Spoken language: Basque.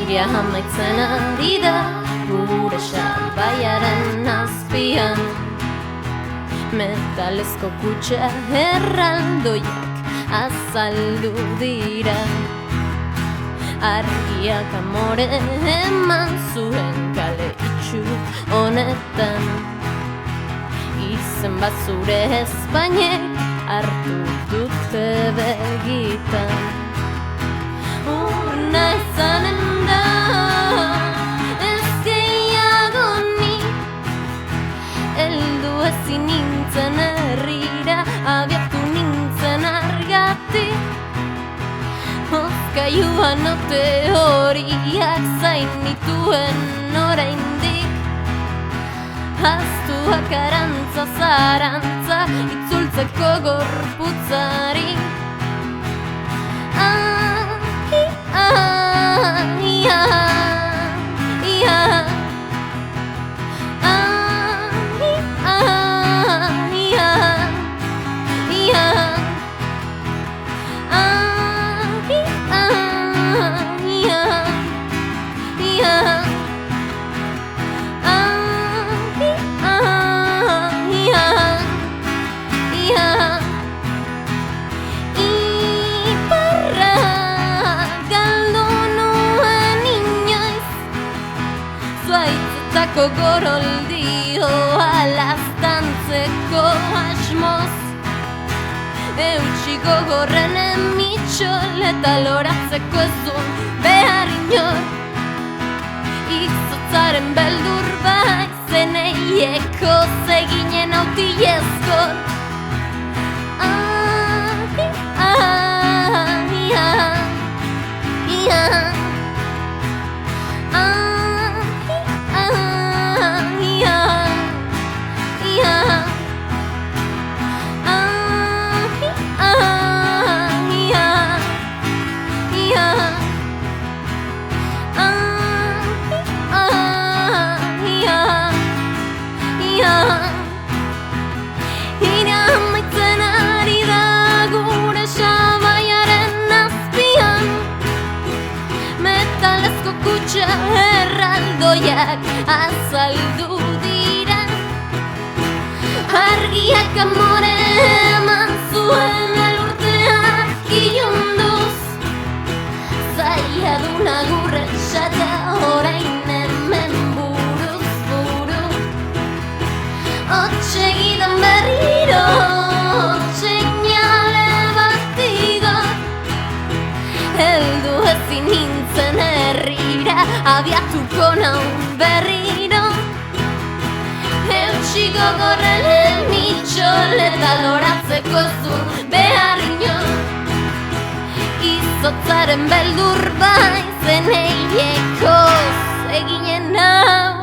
Argia amaitzen ari da gure sabaiaren azpian. Metalezko kutxa erraldoiak azaldu dira. Argiak amore eman zuen kale itxu honetan. Izen bat zure Espainek hartu dute begitan. Urna izanen da ez gehiago ni, heldu ezin nintzen herrira, abiatu nintzen argatik. Hozkailuan ote horiak zain nituen oraindik. Ahaztuak arantza zarantza itzultzeko gorputzari. Zuaitzetako goroldio alaztantzeko asmoz, eutxi gogorren emitxol eta loratzeko ez duen behar inor. Izotzaren beldur baitzen eieko zeginen autiezkor. Erraldoiak azaldu dira. Argiak amore eman zuen elurteak ilunduz. Zaila dun agur esatea orain hemen buruz buru. Otsegidan berriro seinale bat igor. Heldu ezin nintzen herrira, abiatuko naun berriro. Eutxi gogorren emitxol eta loratzeko ez duen behar inor. Izotzaren beldur baitzen eiekoz eginen hau.